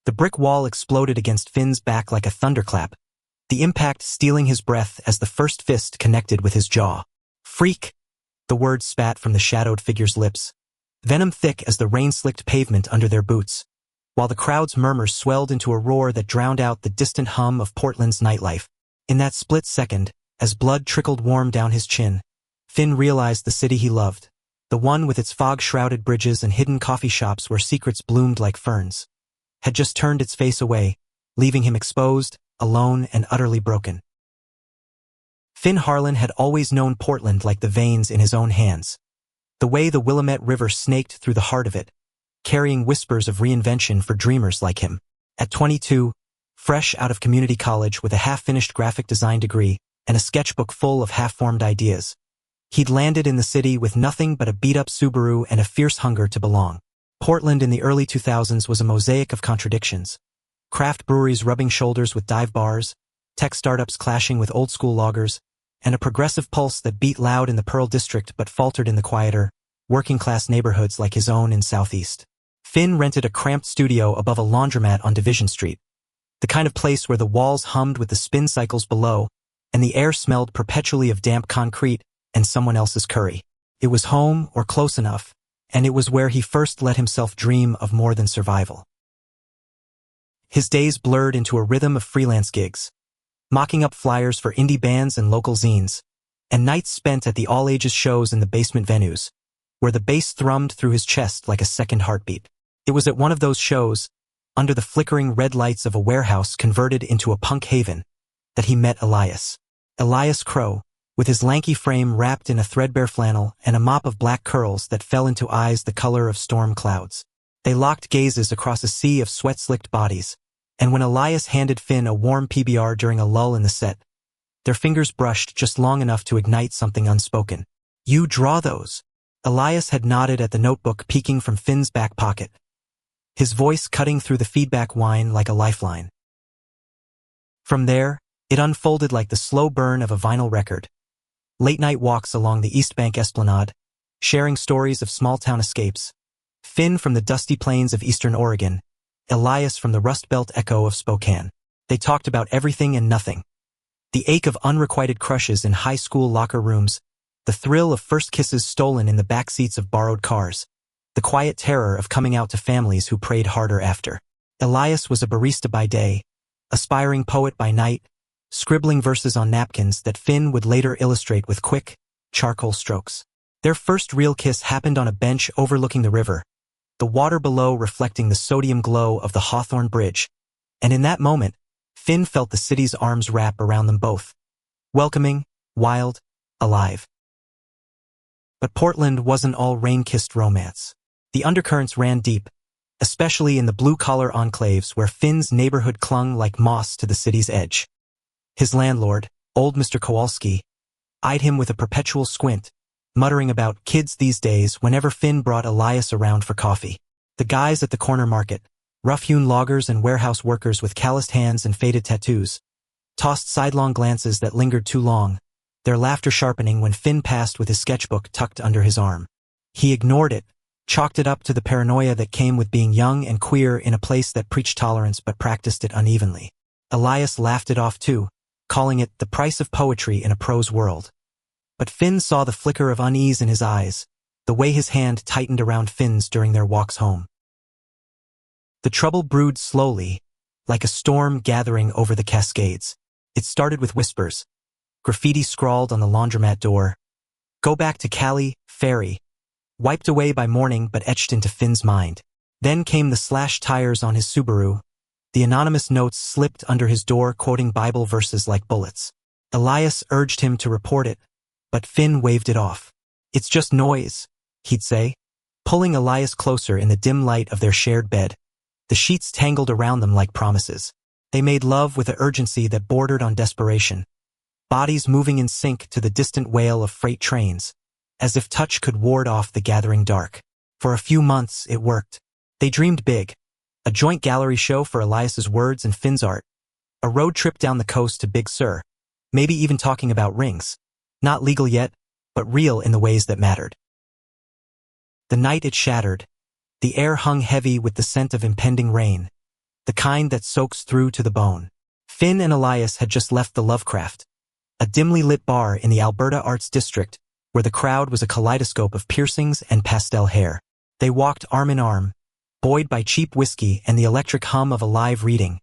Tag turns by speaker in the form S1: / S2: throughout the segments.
S1: The brick wall exploded against Finn's back like a thunderclap, the impact stealing his breath as the first fist connected with his jaw. "Freak!" the word spat from the shadowed figure's lips, venom thick as the rain-slicked pavement under their boots, while the crowd's murmurs swelled into a roar that drowned out the distant hum of Portland's nightlife. In that split second, as blood trickled warm down his chin, Finn realized the city he loved, the one with its fog-shrouded bridges and hidden coffee shops where secrets bloomed like ferns, had just turned its face away, leaving him exposed, alone, and utterly broken. Finn Harlan had always known Portland like the veins in his own hands, the way the Willamette River snaked through the heart of it, carrying whispers of reinvention for dreamers like him. At 22, fresh out of community college with a half-finished graphic design degree and a sketchbook full of half-formed ideas, he'd landed in the city with nothing but a beat-up Subaru and a fierce hunger to belong. Portland in the early 2000s was a mosaic of contradictions. Craft breweries rubbing shoulders with dive bars, tech startups clashing with old-school loggers, and a progressive pulse that beat loud in the Pearl District but faltered in the quieter, working-class neighborhoods like his own in Southeast. Finn rented a cramped studio above a laundromat on Division Street, the kind of place where the walls hummed with the spin cycles below and the air smelled perpetually of damp concrete and someone else's curry. It was home, or close enough, and it was where he first let himself dream of more than survival. His days blurred into a rhythm of freelance gigs, mocking up flyers for indie bands and local zines, and nights spent at the all-ages shows in the basement venues, where the bass thrummed through his chest like a second heartbeat. It was at one of those shows, under the flickering red lights of a warehouse converted into a punk haven, that he met Elias. Elias Crow, with his lanky frame wrapped in a threadbare flannel and a mop of black curls that fell into eyes the color of storm clouds. They locked gazes across a sea of sweat-slicked bodies, and when Elias handed Finn a warm PBR during a lull in the set, their fingers brushed just long enough to ignite something unspoken. "You draw those?" Elias had nodded at the notebook peeking from Finn's back pocket, his voice cutting through the feedback whine like a lifeline. From there, it unfolded like the slow burn of a vinyl record. Late-night walks along the East Bank Esplanade, sharing stories of small-town escapes. Finn from the dusty plains of eastern Oregon, Elias from the Rust Belt echo of Spokane. They talked about everything and nothing. The ache of unrequited crushes in high school locker rooms, the thrill of first kisses stolen in the backseats of borrowed cars, the quiet terror of coming out to families who prayed harder after. Elias was a barista by day, aspiring poet by night, scribbling verses on napkins that Finn would later illustrate with quick, charcoal strokes. Their first real kiss happened on a bench overlooking the river, the water below reflecting the sodium glow of the Hawthorne Bridge, and in that moment, Finn felt the city's arms wrap around them both. Welcoming, wild, alive. But Portland wasn't all rain-kissed romance. The undercurrents ran deep, especially in the blue-collar enclaves where Finn's neighborhood clung like moss to the city's edge. His landlord, old Mr. Kowalski, eyed him with a perpetual squint, muttering about kids these days whenever Finn brought Elias around for coffee. The guys at the corner market, rough-hewn loggers and warehouse workers with calloused hands and faded tattoos, tossed sidelong glances that lingered too long, their laughter sharpening when Finn passed with his sketchbook tucked under his arm. He ignored it, chalked it up to the paranoia that came with being young and queer in a place that preached tolerance but practiced it unevenly. Elias laughed it off too, calling it the price of poetry in a prose world. But Finn saw the flicker of unease in his eyes, the way his hand tightened around Finn's during their walks home. The trouble brewed slowly, like a storm gathering over the Cascades. It started with whispers, graffiti scrawled on the laundromat door, "Go back to Cali, Ferry," wiped away by morning but etched into Finn's mind. Then came the slashed tires on his Subaru, the anonymous notes slipped under his door quoting Bible verses like bullets. Elias urged him to report it, but Finn waved it off. "It's just noise," he'd say, pulling Elias closer in the dim light of their shared bed. The sheets tangled around them like promises. They made love with an urgency that bordered on desperation, bodies moving in sync to the distant wail of freight trains, as if touch could ward off the gathering dark. For a few months, it worked. They dreamed big. A joint gallery show for Elias's words and Finn's art. A road trip down the coast to Big Sur. Maybe even talking about rings. Not legal yet, but real in the ways that mattered. The night it shattered. The air hung heavy with the scent of impending rain. the kind that soaks through to the bone. Finn and Elias had just left the Lovecraft, a dimly lit bar in the Alberta Arts District, where the crowd was a kaleidoscope of piercings and pastel hair. They walked arm in arm, buoyed by cheap whiskey and the electric hum of a live reading,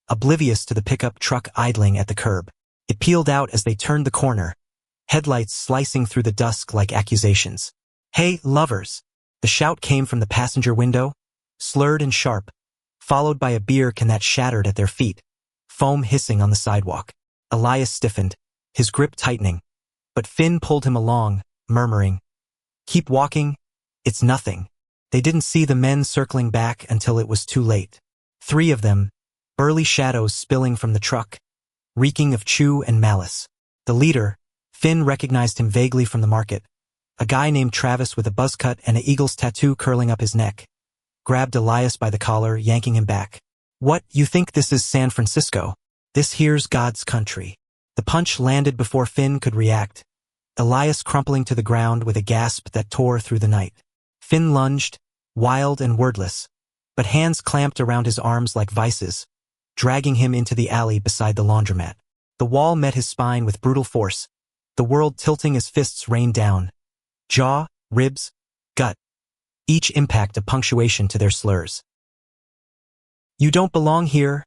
S1: oblivious to the pickup truck idling at the curb. It peeled out as they turned the corner, headlights slicing through the dusk like accusations. "Hey, lovers!" The shout came from the passenger window, slurred and sharp, followed by a beer can that shattered at their feet, foam hissing on the sidewalk. Elias stiffened, his grip tightening, but Finn pulled him along, murmuring, "Keep walking, it's nothing." They didn't see the men circling back until it was too late. 3 of them, burly shadows spilling from the truck, reeking of chew and malice. The leader, Finn recognized him vaguely from the market, a guy named Travis with a buzz cut and an eagle's tattoo curling up his neck, grabbed Elias by the collar, yanking him back. "What, you think this is San Francisco? This here's God's country." The punch landed before Finn could react, Elias crumpling to the ground with a gasp that tore through the night. Finn lunged, wild and wordless, but hands clamped around his arms like vices, dragging him into the alley beside the laundromat. The wall met his spine with brutal force, the world tilting as fists rained down. Jaw, ribs, gut, each impact a punctuation to their slurs. "You don't belong here,"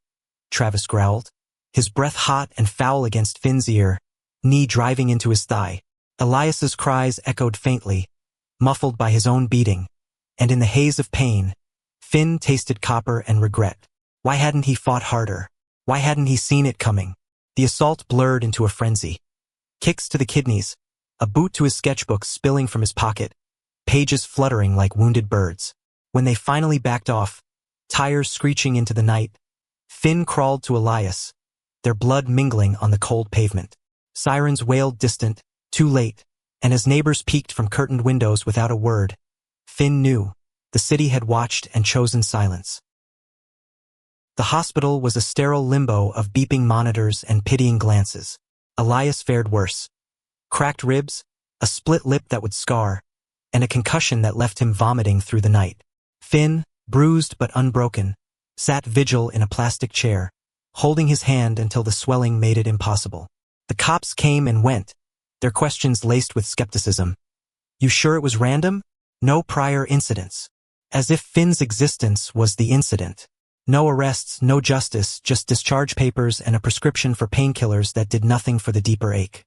S1: Travis growled, his breath hot and foul against Finn's ear, knee driving into his thigh. Elias's cries echoed faintly, muffled by his own beating, and in the haze of pain, Finn tasted copper and regret. Why hadn't he fought harder? Why hadn't he seen it coming? The assault blurred into a frenzy. Kicks to the kidneys, a boot to his sketchbook spilling from his pocket, pages fluttering like wounded birds. When they finally backed off, tires screeching into the night, Finn crawled to Elias, their blood mingling on the cold pavement. Sirens wailed distant, too late, and as neighbors peeked from curtained windows without a word, Finn knew the city had watched and chosen silence. The hospital was a sterile limbo of beeping monitors and pitying glances. Elias fared worse. Cracked ribs, a split lip that would scar, and a concussion that left him vomiting through the night. Finn, bruised but unbroken, sat vigil in a plastic chair, holding his hand until the swelling made it impossible. The cops came and went, their questions laced with skepticism. "You sure it was random? No prior incidents." As if Finn's existence was the incident. No arrests, no justice, just discharge papers and a prescription for painkillers that did nothing for the deeper ache.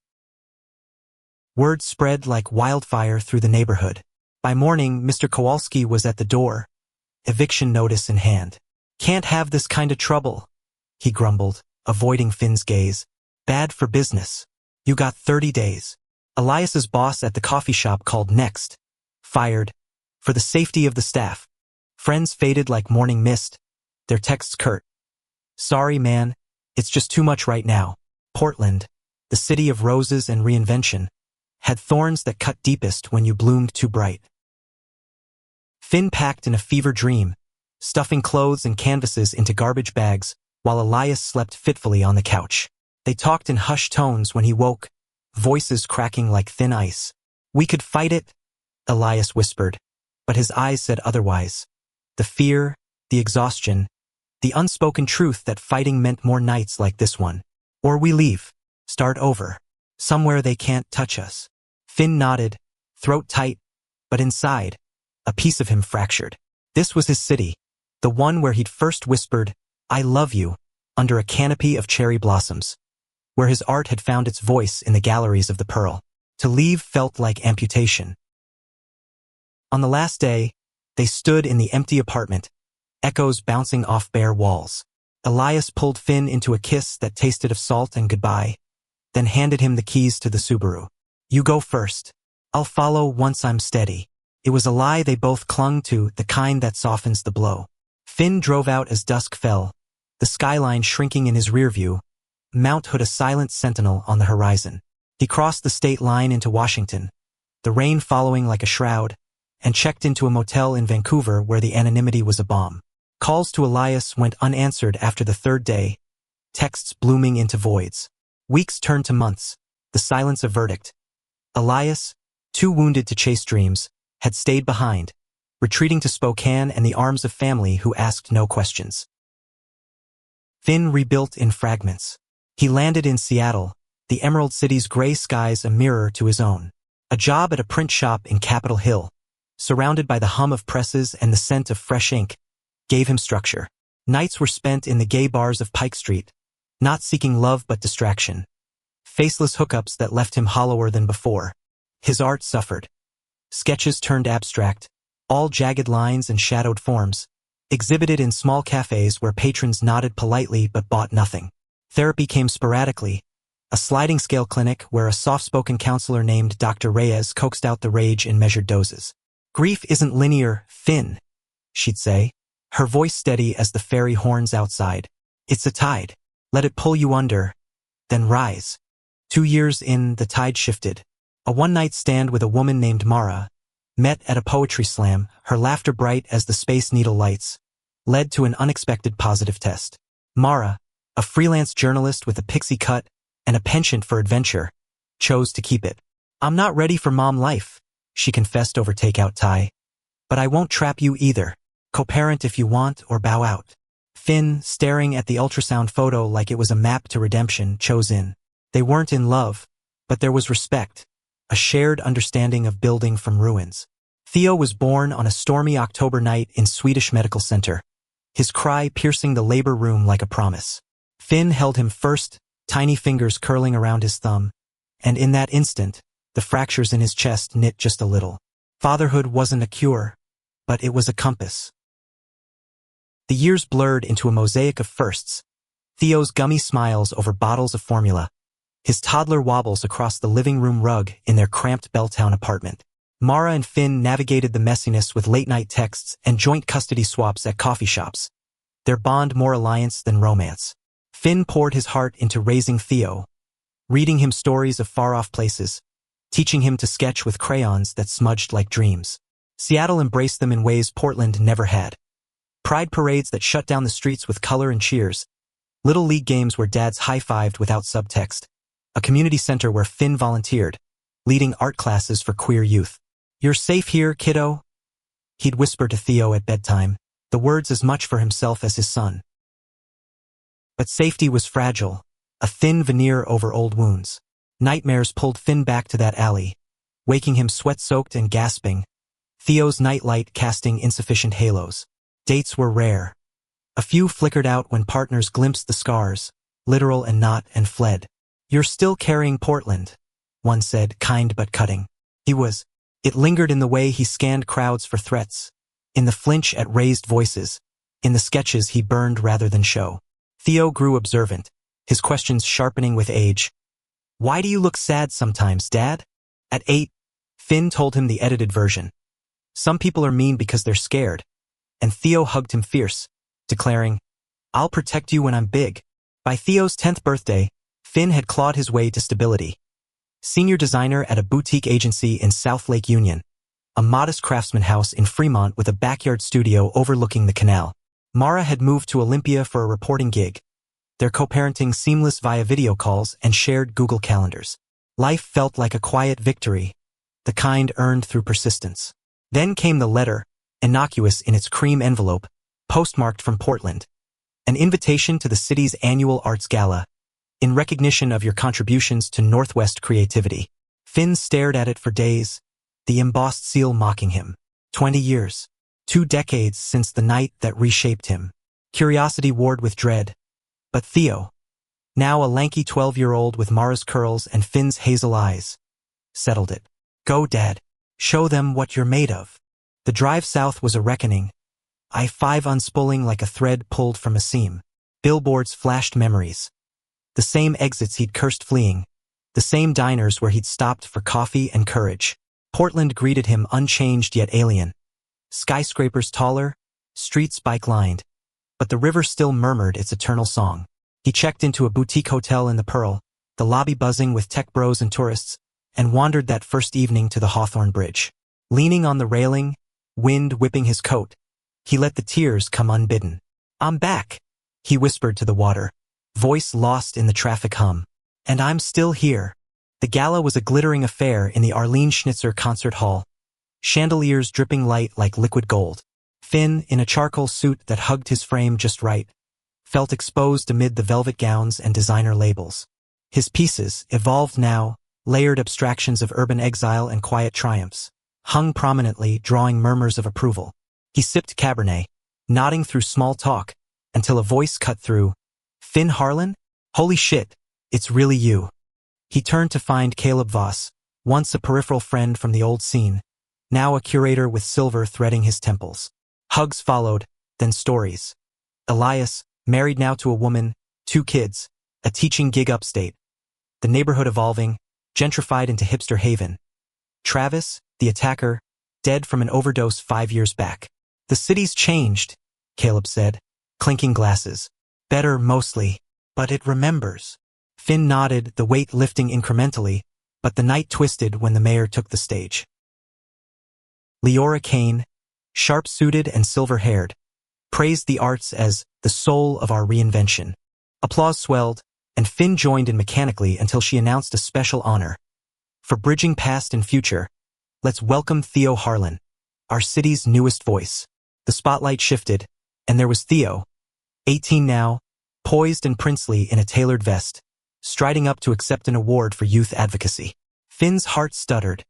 S1: Word spread like wildfire through the neighborhood. By morning, Mr. Kowalski was at the door, eviction notice in hand. "Can't have this kind of trouble," he grumbled, avoiding Finn's gaze. "Bad for business. You got 30 days. Elias's boss at the coffee shop called next. Fired. For the safety of the staff. Friends faded like morning mist, their texts curt. "Sorry, man. It's just too much right now." Portland, the city of roses and reinvention, had thorns that cut deepest when you bloomed too bright. Finn packed in a fever dream, stuffing clothes and canvases into garbage bags, while Elias slept fitfully on the couch. They talked in hushed tones when he woke, voices cracking like thin ice. "We could fight it," Elias whispered, but his eyes said otherwise. The fear, the exhaustion, the unspoken truth that fighting meant more nights like this one. "Or we leave, start over, somewhere they can't touch us." Finn nodded, throat tight, but inside, a piece of him fractured. This was his city, the one where he'd first whispered, "I love you," under a canopy of cherry blossoms, where his art had found its voice in the galleries of the Pearl. To leave felt like amputation. On the last day, they stood in the empty apartment, echoes bouncing off bare walls. Elias pulled Finn into a kiss that tasted of salt and goodbye, then handed him the keys to the Subaru. "You go first. I'll follow once I'm steady." It was a lie they both clung to, the kind that softens the blow. Finn drove out as dusk fell, the skyline shrinking in his rearview, Mount Hood a silent sentinel on the horizon. He crossed the state line into Washington, the rain following like a shroud, and checked into a motel in Vancouver where the anonymity was a bomb. Calls to Elias went unanswered after the 3rd day, texts blooming into voids. Weeks turned to months, the silence a verdict. Elias, too wounded to chase dreams, had stayed behind, retreating to Spokane and the arms of family who asked no questions. Finn rebuilt in fragments. He landed in Seattle, the Emerald City's gray skies a mirror to his own. A job at a print shop in Capitol Hill, surrounded by the hum of presses and the scent of fresh ink, gave him structure. Nights were spent in the gay bars of Pike Street, not seeking love but distraction. Faceless hookups that left him hollower than before. His art suffered. Sketches turned abstract, all jagged lines and shadowed forms, exhibited in small cafes where patrons nodded politely but bought nothing. Therapy came sporadically, a sliding scale clinic where a soft-spoken counselor named Dr. Reyes coaxed out the rage in measured doses. Grief isn't linear, Finn, she'd say, her voice steady as the fairy horns outside. It's a tide. Let it pull you under, then rise. 2 years in, the tide shifted. A one-night stand with a woman named Mara, met at a poetry slam, her laughter bright as the Space Needle lights, led to an unexpected positive test. Mara, a freelance journalist with a pixie cut and a penchant for adventure, chose to keep it. I'm not ready for mom life, she confessed over takeout Thai. But I won't trap you either. Co-parent if you want or bow out. Finn, staring at the ultrasound photo like it was a map to redemption, chose in. They weren't in love, but there was respect, a shared understanding of building from ruins. Theo was born on a stormy October night in Swedish Medical Center, his cry piercing the labor room like a promise. Finn held him first, tiny fingers curling around his thumb, and in that instant, the fractures in his chest knit just a little. Fatherhood wasn't a cure, but it was a compass. The years blurred into a mosaic of firsts. Theo's gummy smiles over bottles of formula, his toddler wobbles across the living room rug in their cramped Belltown apartment. Mara and Finn navigated the messiness with late-night texts and joint custody swaps at coffee shops, their bond more alliance than romance. Finn poured his heart into raising Theo, reading him stories of far-off places, teaching him to sketch with crayons that smudged like dreams. Seattle embraced them in ways Portland never had. Pride parades that shut down the streets with color and cheers, little league games where dads high-fived without subtext, a community center where Finn volunteered, leading art classes for queer youth. You're safe here, kiddo, he'd whisper to Theo at bedtime, the words as much for himself as his son. But safety was fragile, a thin veneer over old wounds. Nightmares pulled Finn back to that alley, waking him sweat-soaked and gasping, Theo's nightlight casting insufficient halos. Dates were rare. A few flickered out when partners glimpsed the scars, literal and not, and fled. You're still carrying Portland, one said, kind but cutting. He was. It lingered in the way he scanned crowds for threats, in the flinch at raised voices, in the sketches he burned rather than show. Theo grew observant, his questions sharpening with age. Why do you look sad sometimes, Dad? At 8, Finn told him the edited version. Some people are mean because they're scared. And Theo hugged him fierce, declaring, I'll protect you when I'm big. By Theo's 10th birthday, Finn had clawed his way to stability. Senior designer at a boutique agency in South Lake Union, a modest craftsman house in Fremont with a backyard studio overlooking the canal. Mara had moved to Olympia for a reporting gig, their co-parenting seamless via video calls and shared Google calendars. Life felt like a quiet victory, the kind earned through persistence. Then came the letter, innocuous in its cream envelope, postmarked from Portland. An invitation to the city's annual arts gala, in recognition of your contributions to Northwest creativity. Finn stared at it for days, the embossed seal mocking him. 20 years. 2 decades since the night that reshaped him. Curiosity warred with dread. But Theo, now a lanky 12-year-old with Mara's curls and Finn's hazel eyes, settled it. Go, Dad. Show them what you're made of. The drive south was a reckoning, I-5 unspooling like a thread pulled from a seam. Billboards flashed memories. The same exits he'd cursed fleeing, the same diners where he'd stopped for coffee and courage. Portland greeted him unchanged yet alien. Skyscrapers taller, streets bike-lined, but the river still murmured its eternal song. He checked into a boutique hotel in the Pearl, the lobby buzzing with tech bros and tourists, and wandered that first evening to the Hawthorne Bridge. Leaning on the railing, wind whipping his coat, he let the tears come unbidden. I'm back, he whispered to the water, voice lost in the traffic hum. And I'm still here. The gala was a glittering affair in the Arlene Schnitzer Concert Hall, chandeliers dripping light like liquid gold. Finn, in a charcoal suit that hugged his frame just right, felt exposed amid the velvet gowns and designer labels. His pieces, evolved now, layered abstractions of urban exile and quiet triumphs, hung prominently, drawing murmurs of approval. He sipped Cabernet, nodding through small talk, until a voice cut through. "Finn Harlan? Holy shit, it's really you." He turned to find Caleb Voss, once a peripheral friend from the old scene, now a curator with silver threading his temples. Hugs followed, then stories. Elias, married now to a woman, 2 kids, a teaching gig upstate. The neighborhood evolving, gentrified into hipster haven. Travis, the attacker, dead from an overdose 5 years back. "The city's changed," Caleb said, clinking glasses. "Better, mostly. But it remembers." Finn nodded, the weight lifting incrementally, but the night twisted when the mayor took the stage. Leora Kane, sharp-suited and silver-haired, praised the arts as the soul of our reinvention. Applause swelled, and Finn joined in mechanically until she announced a special honor. For bridging past and future, let's welcome Theo Harlan, our city's newest voice. The spotlight shifted, and there was Theo, 18 now, poised and princely in a tailored vest, striding up to accept an award for youth advocacy. Finn's heart stuttered.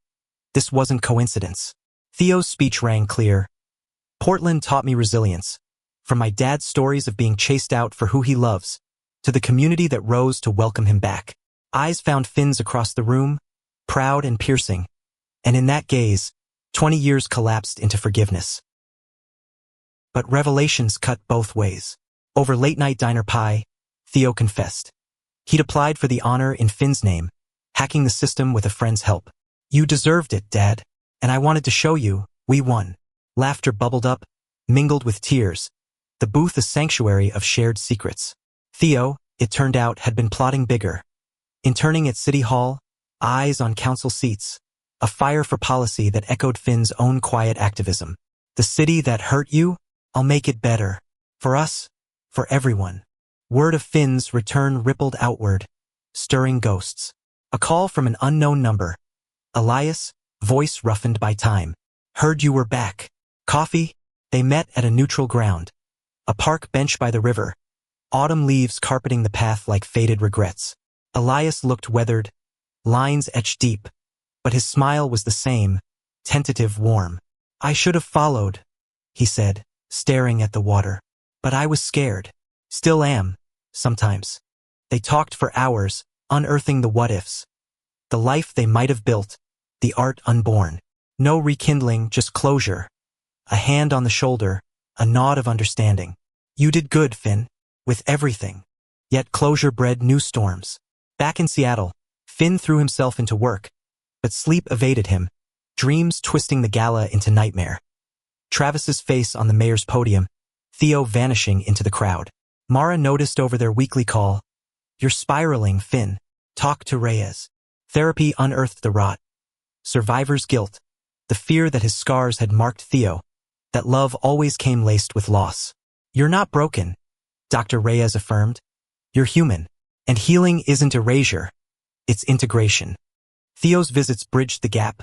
S1: This wasn't coincidence. Theo's speech rang clear. "Portland taught me resilience. From my dad's stories of being chased out for who he loves, to the community that rose to welcome him back." Eyes found Finn's across the room, proud and piercing, and in that gaze, 20 years collapsed into forgiveness. But revelations cut both ways. Over late-night diner pie, Theo confessed. He'd applied for the honor in Finn's name, hacking the system with a friend's help. "You deserved it, Dad, and I wanted to show you, we won." Laughter bubbled up, mingled with tears, the booth a sanctuary of shared secrets. Theo, it turned out, had been plotting bigger. Interning at City Hall, eyes on council seats, a fire for policy that echoed Finn's own quiet activism. "The city that hurt you, I'll make it better. For us, for everyone." Word of Finn's return rippled outward, stirring ghosts. A call from an unknown number. Elias, voice roughened by time. "Heard you were back. Coffee?" They met at a neutral ground. A park bench by the river, autumn leaves carpeting the path like faded regrets. Elias looked weathered, lines etched deep, but his smile was the same, tentative, warm. "I should have followed," he said, staring at the water. "But I was scared. Still am, sometimes." They talked for hours, unearthing the what-ifs. The life they might have built, the art unborn. No rekindling, just closure. A hand on the shoulder, a nod of understanding. "You did good, Finn, with everything." Yet closure bred new storms. Back in Seattle, Finn threw himself into work, but sleep evaded him, dreams twisting the gala into nightmare. Travis's face on the mayor's podium, Theo vanishing into the crowd. Mara noticed over their weekly call, "You're spiraling, Finn. Talk to Reyes." Therapy unearthed the rot. Survivor's guilt, the fear that his scars had marked Theo, that love always came laced with loss. "You're not broken," Dr. Reyes affirmed. "You're human, and healing isn't erasure, it's integration." Theo's visits bridged the gap,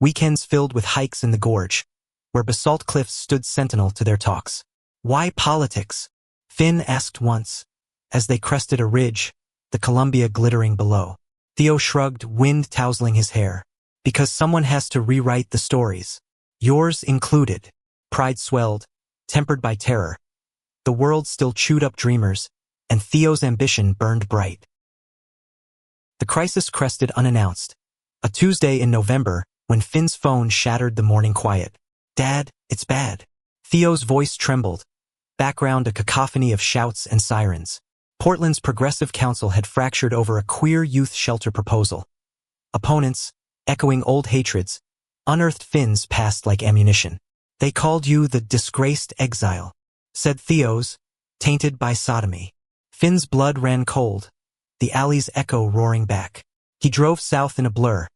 S1: weekends filled with hikes in the gorge, where basalt cliffs stood sentinel to their talks. "Why politics?" Finn asked once, as they crested a ridge, the Columbia glittering below. Theo shrugged, wind tousling his hair. "Because someone has to rewrite the stories. Yours included." Pride swelled, tempered by terror. The world still chewed up dreamers, and Theo's ambition burned bright. The crisis crested unannounced. A Tuesday in November, when Finn's phone shattered the morning quiet. "Dad, it's bad." Theo's voice trembled, background a cacophony of shouts and sirens. Portland's Progressive Council had fractured over a queer youth shelter proposal. Opponents, echoing old hatreds, unearthed Finn's past like ammunition. "They called you the disgraced exile," said Theo's, tainted by sodomy. Finn's blood ran cold, the alley's echo roaring back. He drove south in a blur,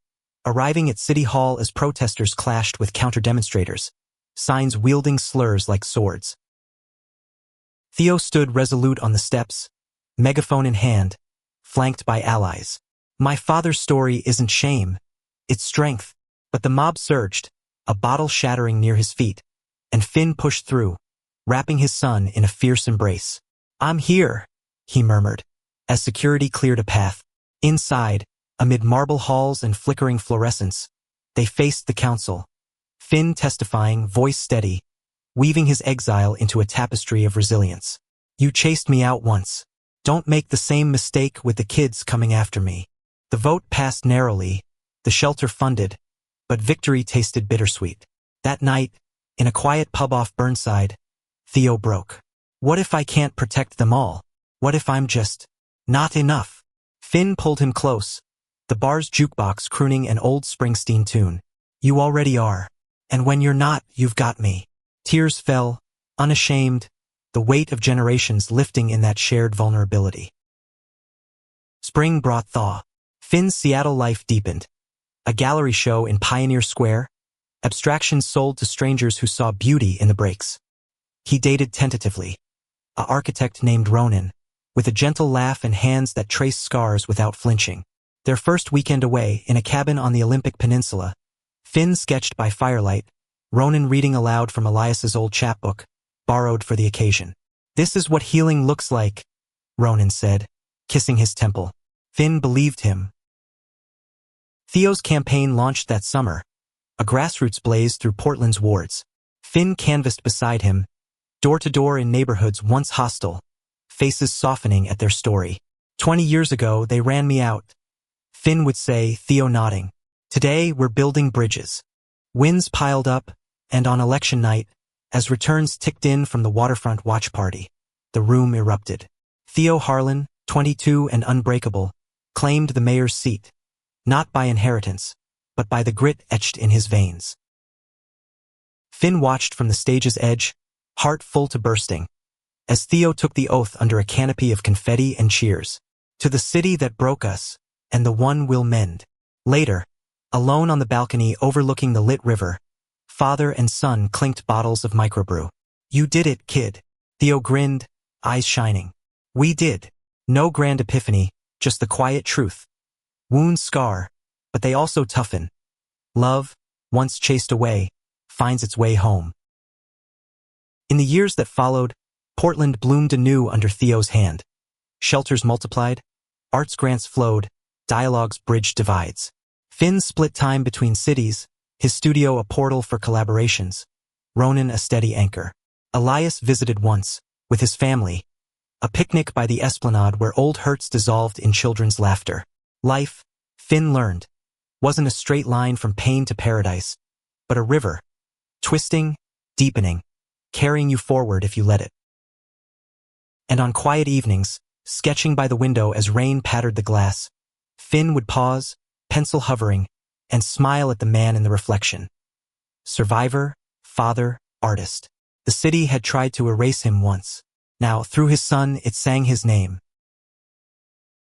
S1: arriving at City Hall as protesters clashed with counter-demonstrators, signs wielding slurs like swords. Theo stood resolute on the steps, megaphone in hand, flanked by allies. "My father's story isn't shame, it's strength." But the mob surged, a bottle shattering near his feet, and Finn pushed through, wrapping his son in a fierce embrace. "I'm here," he murmured, as security cleared a path. Inside, amid marble halls and flickering fluorescence, they faced the council, Finn testifying, voice steady, weaving his exile into a tapestry of resilience. "You chased me out once. Don't make the same mistake with the kids coming after me." The vote passed narrowly, the shelter funded, but victory tasted bittersweet. That night, in a quiet pub off Burnside, Theo broke. "What if I can't protect them all? What if I'm just not enough?" Finn pulled him close, the bar's jukebox crooning an old Springsteen tune. "You already are. And when you're not, you've got me." Tears fell, unashamed, the weight of generations lifting in that shared vulnerability. Spring brought thaw. Finn's Seattle life deepened. A gallery show in Pioneer Square, abstractions sold to strangers who saw beauty in the breaks. He dated tentatively, an architect named Ronan, with a gentle laugh and hands that traced scars without flinching. Their first weekend away, in a cabin on the Olympic Peninsula, Finn sketched by firelight, Ronan reading aloud from Elias's old chapbook, borrowed for the occasion. "This is what healing looks like," Ronan said, kissing his temple. Finn believed him. Theo's campaign launched that summer, a grassroots blaze through Portland's wards. Finn canvassed beside him, door to door in neighborhoods once hostile, faces softening at their story. 20 years ago, they ran me out," Finn would say, Theo nodding. "Today, we're building bridges." Wins piled up, and on election night, as returns ticked in from the waterfront watch party, the room erupted. Theo Harlan, 22 and unbreakable, claimed the mayor's seat, not by inheritance, but by the grit etched in his veins. Finn watched from the stage's edge, heart full to bursting, as Theo took the oath under a canopy of confetti and cheers. "To the city that broke us, and the one we'll mend." Later, alone on the balcony overlooking the lit river, father and son clinked bottles of microbrew. "You did it, kid." Theo grinned, eyes shining. "We did. No grand epiphany, just the quiet truth. Wounds scar, but they also toughen. Love, once chased away, finds its way home." In the years that followed, Portland bloomed anew under Theo's hand. Shelters multiplied, arts grants flowed, dialogues bridged divides. Finn split time between cities, his studio a portal for collaborations, Ronan a steady anchor. Elias visited once, with his family, a picnic by the esplanade where old hurts dissolved in children's laughter. Life, Finn learned, wasn't a straight line from pain to paradise, but a river, twisting, deepening, carrying you forward if you let it. And on quiet evenings, sketching by the window as rain pattered the glass, Finn would pause, pencil hovering, and smile at the man in the reflection. Survivor, father, artist. The city had tried to erase him once. Now, through his son, it sang his name.